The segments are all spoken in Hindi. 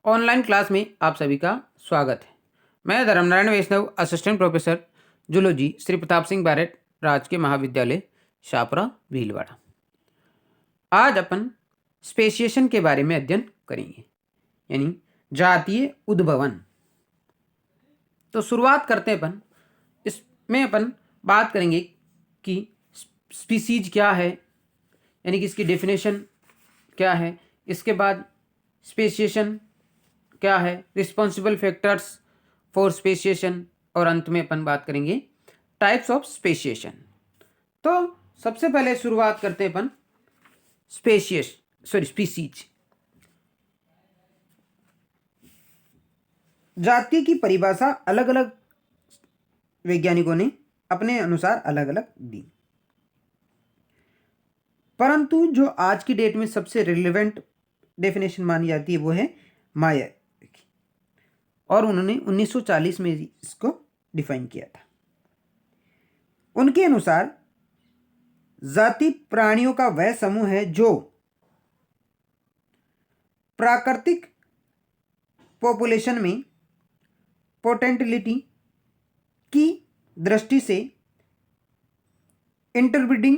ऑनलाइन क्लास में आप सभी का स्वागत है। मैं Dharmnarayan Vaishnav, assistant professor zoology, Shri Pratap Singh Baret, राजकीय महाविद्यालय शाहपुरा भीलवाड़ा। आज अपन स्पेसिएशन के बारे में अध्ययन करेंगे, यानी जातीय उद्भवन। तो शुरुआत करते हैं अपन। इसमें अपन बात करेंगे कि स्पीसीज क्या है, यानी कि इसकी डेफिनेशन क्या है। इसके बाद स्पेसिएशन क्या है, रिस्पॉन्सिबल फैक्टर्स फॉर स्पेसिएशन, और अंत में अपन बात करेंगे टाइप्स ऑफ स्पेसिएशन। तो सबसे पहले शुरुआत करते हैं अपन स्पीसीज। जाति की परिभाषा अलग अलग वैज्ञानिकों ने अपने अनुसार अलग अलग दी, परंतु जो आज की डेट में सबसे रिलेवेंट डेफिनेशन मानी जाती है वो है मायर, और उन्होंने 1940 में इसको डिफाइन किया था। उनके अनुसार जाति प्राणियों का वह समूह है जो प्राकृतिक पॉपुलेशन में पोटेंटिलिटी की दृष्टि से इंटरब्रीडिंग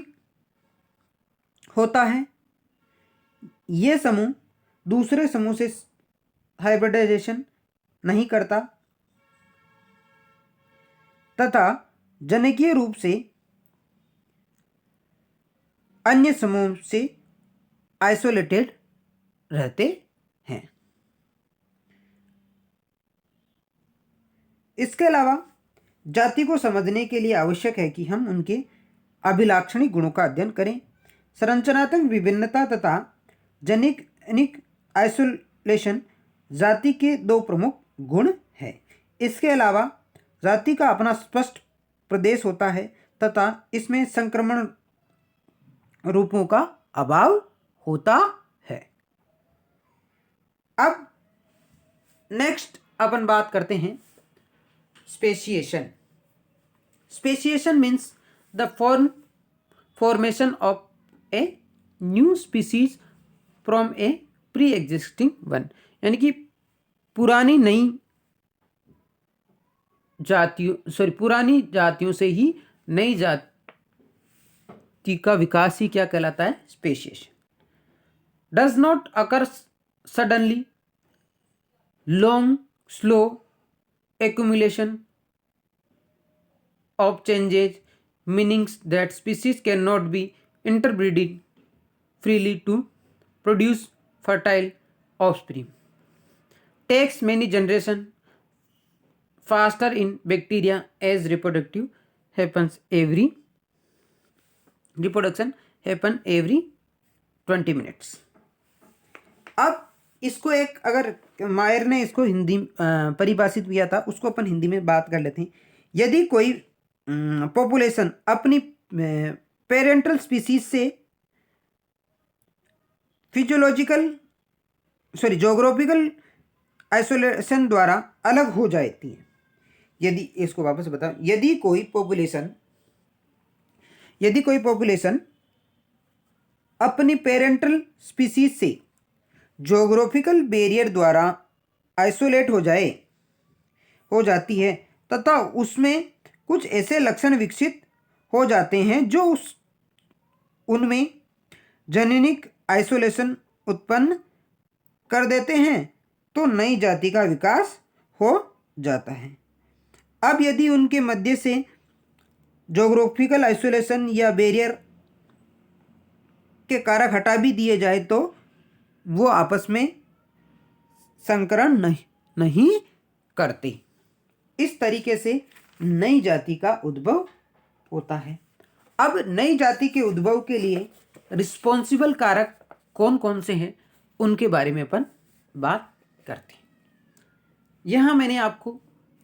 होता है। यह समूह दूसरे समूह से हाइब्रिडाइजेशन नहीं करता तथा जनिकीय रूप से अन्य समूह से आइसोलेटेड रहते हैं। इसके अलावा जाति को समझने के लिए आवश्यक है कि हम उनके अभिलाक्षणिक गुणों का अध्ययन करें। संरचनात्मक विभिन्नता तथा जेनेटिक आइसोलेशन जाति के दो प्रमुख गुण है। इसके अलावा जाति का अपना स्पष्ट प्रदेश होता है तथा इसमें संक्रमण रूपों का अभाव होता है। अब नेक्स्ट अपन बात करते हैं speciation. Speciation means the formation of a new species from A pre existing one, यानी कि पुरानी जातियों से ही नई जाति का विकास ही क्या कहलाता है, speciation. Does not occur suddenly, long slow accumulation of changes, meanings that species cannot be interbreeding freely to produce fertile offspring, takes many generations faster in bacteria as reproduction happens every 20 minutes। अब इसको एक, अगर मायर ने इसको हिंदी परिभाषित किया था, उसको अपन हिंदी में बात कर लेते हैं। यदि कोई पॉपुलेशन अपनी पेरेंटल स्पीसीज से जोग्राफिकल आइसोलेशन द्वारा अलग हो जाती है। यदि इसको वापस बताओ, यदि कोई पॉपुलेशन अपनी पेरेंटल स्पीसीज से जोग्राफिकल बैरियर द्वारा आइसोलेट हो जाती है तथा उसमें कुछ ऐसे लक्षण विकसित हो जाते हैं जो उनमें जेनेटिक आइसोलेशन उत्पन्न कर देते हैं, तो नई जाति का विकास हो जाता है। अब यदि उनके मध्य से जोग्राफिकल आइसोलेशन या बैरियर के कारक हटा भी दिए जाए तो वो आपस में संकरण नहीं करते। इस तरीके से नई जाति का उद्भव होता है। अब नई जाति के उद्भव के लिए रिस्पॉन्सिबल कारक कौन कौन से हैं, उनके बारे में अपन बात करते हैं। यहाँ मैंने आपको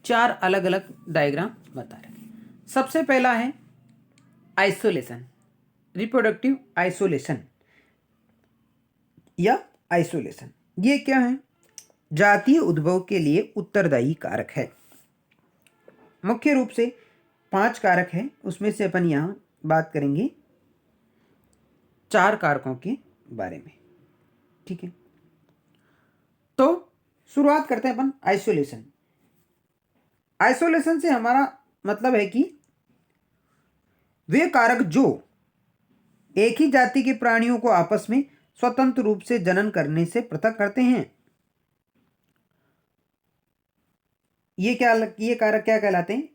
4 अलग अलग डायग्राम बता रहे। सबसे पहला है आइसोलेशन, रिप्रोडक्टिव आइसोलेशन या आइसोलेशन। ये क्या है? जातीय उद्भव के लिए उत्तरदायी कारक है। मुख्य रूप से 5 कारक हैं, उसमें से अपन यहाँ बात करेंगे 4 कारकों के बारे में। ठीक है, तो शुरुआत करते हैं अपन आइसोलेशन। आइसोलेशन से हमारा मतलब है कि वे कारक जो एक ही जाति के प्राणियों को आपस में स्वतंत्र रूप से जनन करने से पृथक करते हैं। ये कारक क्या कहलाते हैं?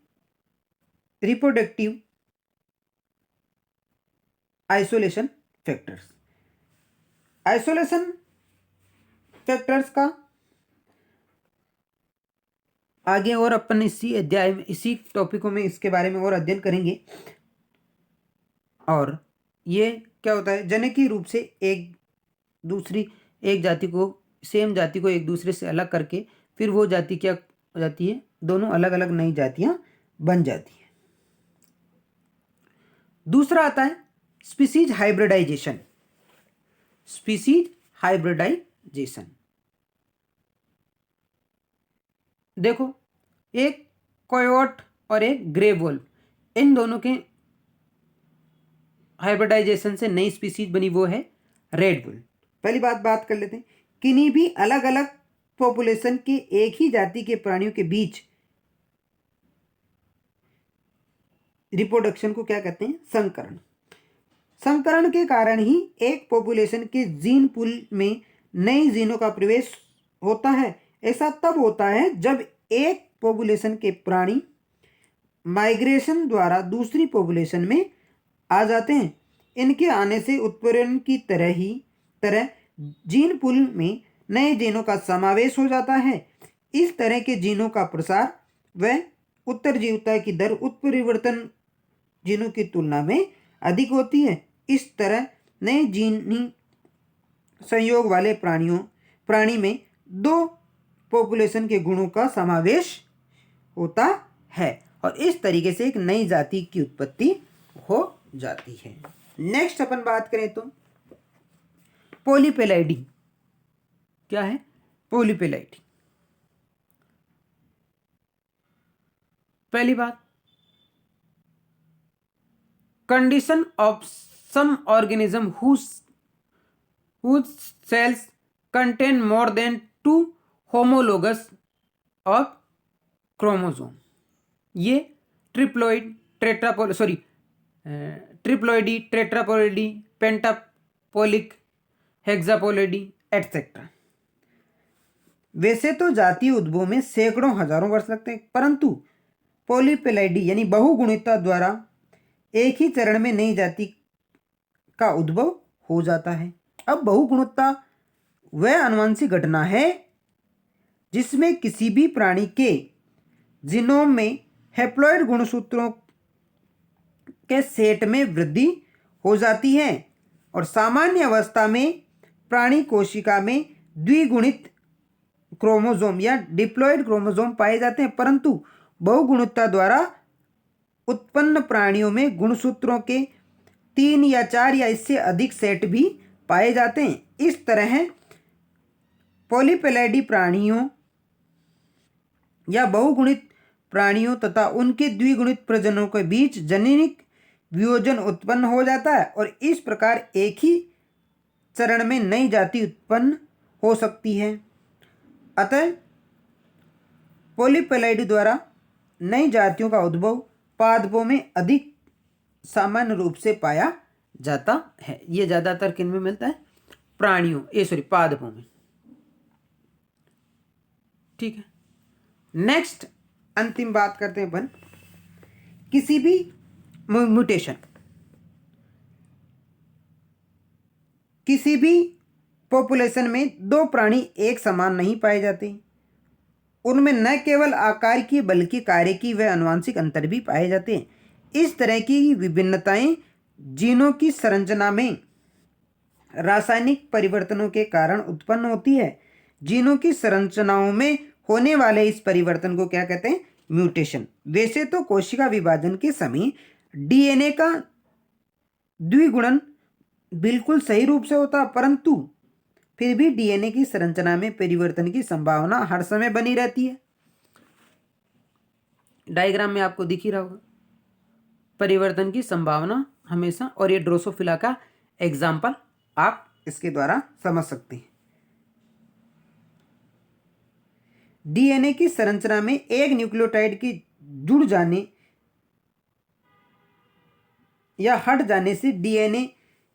Reproductive isolation factors. Isolation factors का आगे और अपन इसी अध्याय में, इसी टॉपिकों में इसके बारे में और अध्ययन करेंगे। और ये क्या होता है, जनिकी रूप से एक जाति को, सेम जाति को एक दूसरे से अलग करके फिर वो जाति क्या हो जाती है, दोनों अलग अलग नई जातियां बन जाती हैं। दूसरा आता है स्पीसीज हाइब्रिडाइजेशन। स्पीसीज हाइब्रिडाइजेशन, देखो एक कोयोट और एक ग्रे वोल्फ, इन दोनों के हाइब्रिडाइजेशन से नई स्पीसीज बनी, वो है रेड वुल्फ। पहली बात कर लेते हैं, किन्हीं भी अलग अलग पॉपुलेशन के एक ही जाति के प्राणियों के बीच रिप्रोडक्शन को क्या कहते हैं? संकरण। संकरण के कारण ही एक पॉपुलेशन के जीन पूल में नई जीनों का प्रवेश होता है। ऐसा तब होता है जब एक पॉपुलेशन के प्राणी माइग्रेशन द्वारा दूसरी पॉपुलेशन में आ जाते हैं। इनके आने से उत्पन्न की तरह जीन पूल में नए जीनों का समावेश हो जाता है। इस तरह के जीनों का प्रसार व उत्तरजीविता की दर उत्परिवर्तन जीनों की तुलना में अधिक होती है। इस तरह नए जीनी संयोग वाले प्राणी में दो पॉपुलेशन के गुणों का समावेश होता है और इस तरीके से एक नई जाति की उत्पत्ति हो जाती है। नेक्स्ट अपन बात करें तो पॉलीपेलाइडी। क्या है पॉलीपेलाइडी? पहली बात, condition of some organism whose cells contain more than 2 homologous of chromosome। ये ट्रिप्लॉइडी, टेट्रापॉलिडी, पेंटापोलिक, हेक्सापोलिडी एटसेट्रा। वैसे तो जातीय उद्भव में सैकड़ों हजारों वर्ष लगते हैं, परंतु पॉलीपेलाइडी यानी बहुगुणितता द्वारा एक ही चरण में नई जाति का उद्भव हो जाता है। अब बहुगुणितता वह आनुवंशिक घटना है जिसमें किसी भी प्राणी के जीनोम में हैप्लॉइड गुणसूत्रों के सेट में वृद्धि हो जाती है और सामान्य अवस्था में प्राणी कोशिका में द्विगुणित क्रोमोसोम या डिप्लॉइड क्रोमोसोम पाए जाते हैं, परंतु बहुगुणितता द्वारा उत्पन्न प्राणियों में गुणसूत्रों के 3 या 4 या इससे अधिक सेट भी पाए जाते हैं। इस तरह पॉलीपेलाइडी प्राणियों या बहुगुणित प्राणियों तथा उनके द्विगुणित प्रजननों के बीच जनिनिक वियोजन उत्पन्न हो जाता है और इस प्रकार एक ही चरण में नई जाति उत्पन्न हो सकती है। अतः पॉलीपेलाइडी द्वारा नई जातियों का उद्भव पादपों में अधिक सामान्य रूप से पाया जाता है। ये ज्यादातर किन में मिलता है? पादपों में। ठीक है, नेक्स्ट अंतिम बात करते हैं अपन किसी भी म्यूटेशन। किसी भी पॉपुलेशन में दो प्राणी एक समान नहीं पाए जाते। उनमें न केवल आकार की बल्कि कार्य की व आनुवंशिक अंतर भी पाए जाते हैं। इस तरह की विभिन्नताएं जीनों की संरचना में रासायनिक परिवर्तनों के कारण उत्पन्न होती है। जीनों की संरचनाओं में होने वाले इस परिवर्तन को क्या कहते हैं? म्यूटेशन। वैसे तो कोशिका विभाजन के समय डीएनए का द्विगुणन बिल्कुल सही रूप से होता, परंतु फिर भी डीएनए की संरचना में परिवर्तन की संभावना हर समय बनी रहती है। डायग्राम में आपको दिख ही रहा होगा परिवर्तन की संभावना हमेशा, और ये ड्रोसोफिला का एग्जाम्पल आप इसके द्वारा समझ सकते हैं। डीएनए की संरचना में एक न्यूक्लियोटाइड के जुड़ जाने या हट जाने से डीएनए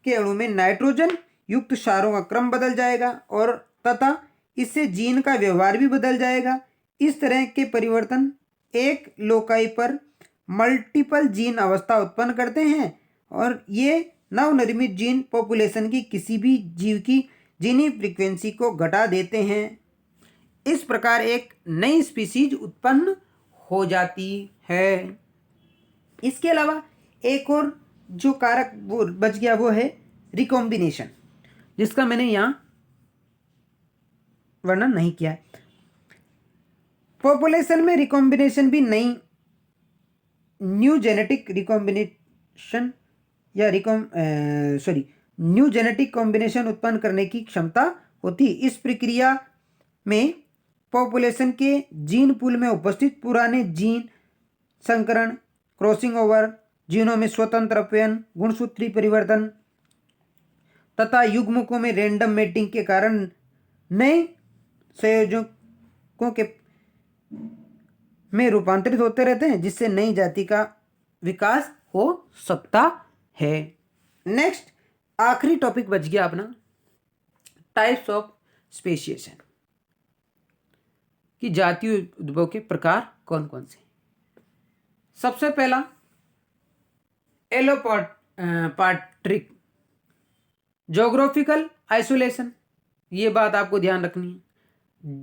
के अणु में नाइट्रोजन युक्त क्षारों का क्रम बदल जाएगा और तथा इससे जीन का व्यवहार भी बदल जाएगा। इस तरह के परिवर्तन एक लोकाई पर मल्टीपल जीन अवस्था उत्पन्न करते हैं और ये नवनिर्मित जीन पॉपुलेशन की किसी भी जीव की जीनी फ्रीक्वेंसी को घटा देते हैं। इस प्रकार एक नई स्पीसीज उत्पन्न हो जाती है। इसके अलावा एक और जो कारक वो बच गया वो है रिकॉम्बिनेशन, जिसका मैंने यहाँ वर्णन नहीं किया है। पॉपुलेशन में रिकॉम्बिनेशन भी न्यू जेनेटिक रिकॉम्बिनेशन या न्यू जेनेटिक कॉम्बिनेशन उत्पन्न करने की क्षमता होती है। इस प्रक्रिया में पॉपुलेशन के जीन पूल में उपस्थित पुराने जीन संकरण, क्रॉसिंग ओवर, जीनों में स्वतंत्र अपव्ययन, गुणसूत्री परिवर्तन तथा युग्मकों में रैंडम मेटिंग के कारण नए संयोजकों के में रूपांतरित होते रहते हैं, जिससे नई जाति का विकास हो सकता है। नेक्स्ट आखिरी टॉपिक बच गया अपना टाइप्स ऑफ स्पेशिएशन, कि जातीय उद्भव के प्रकार कौन कौन से। सबसे पहला एलोपाट्रिक जोग्राफिकल आइसोलेशन, ये बात आपको ध्यान रखनी है।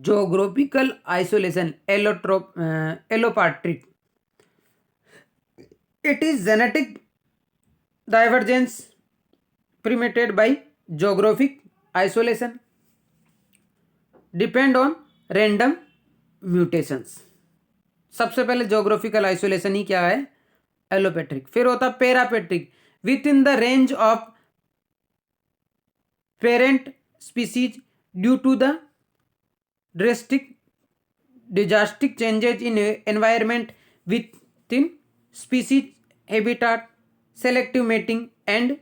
Geographical isolation allopatric, it is genetic divergence permitted by geographic isolation depend on random mutations। सबसे पहले जोग्राफिकल आइसोलेशन ही क्या है, एलोपैट्रिक। फिर होता parapatric, within the range of parent species due to the drastic changes in environment within species habitat, selective mating and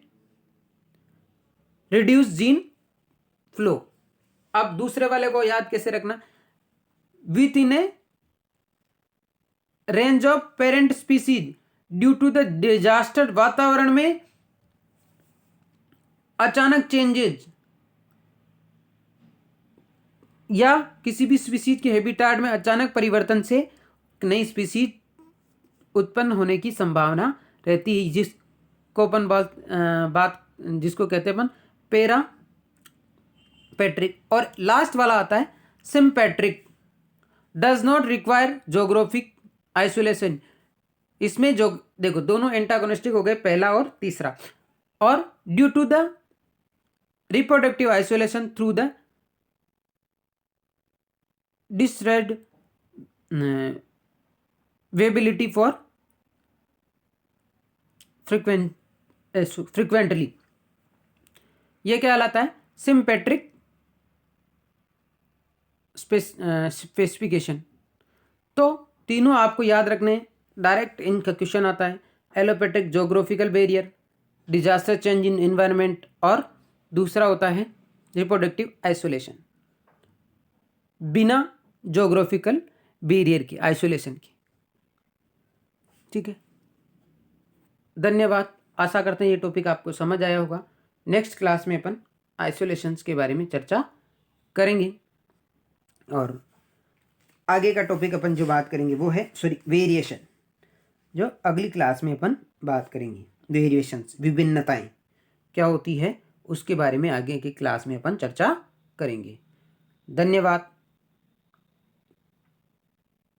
reduce gene flow. अब दूसरे वाले को याद कैसे रखना, within a range of parent species due to the disaster, वातावरण में अचानक चेंजेज या किसी भी स्पीसीज के हैबिटेट में अचानक परिवर्तन से नई स्पीसीज उत्पन्न होने की संभावना रहती है, जिसको अपन बात जिसको कहते हैं अपन पैरापैट्रिक। और लास्ट वाला आता है sympatric, does not require geographic isolation. इसमें जो देखो दोनों एंटागोनिस्टिक हो गए, पहला और तीसरा, और due to the reproductive isolation through the decreased viability for frequently, ये क्या कहलाता है, सिम्पैट्रिक स्पेसिफिकेशन। तो तीनों आपको याद रखने, डायरेक्ट इनका क्वेश्चन आता है। Allopatric geographical barrier, disaster change in environment, और दूसरा होता है रिप्रोडक्टिव आइसोलेशन, बिना जोग्राफिकल बैरियर की आइसोलेशन की। ठीक है, धन्यवाद। आशा करते हैं ये टॉपिक आपको समझ आया होगा। नेक्स्ट क्लास में अपन आइसोलेशंस के बारे में चर्चा करेंगे, और आगे का टॉपिक अपन जो बात करेंगे वो है वेरिएशन, जो अगली क्लास में अपन बात करेंगे। वेरिएशंस, विभिन्नताएं क्या होती है, उसके बारे में आगे की क्लास में अपन चर्चा करेंगे। धन्यवाद।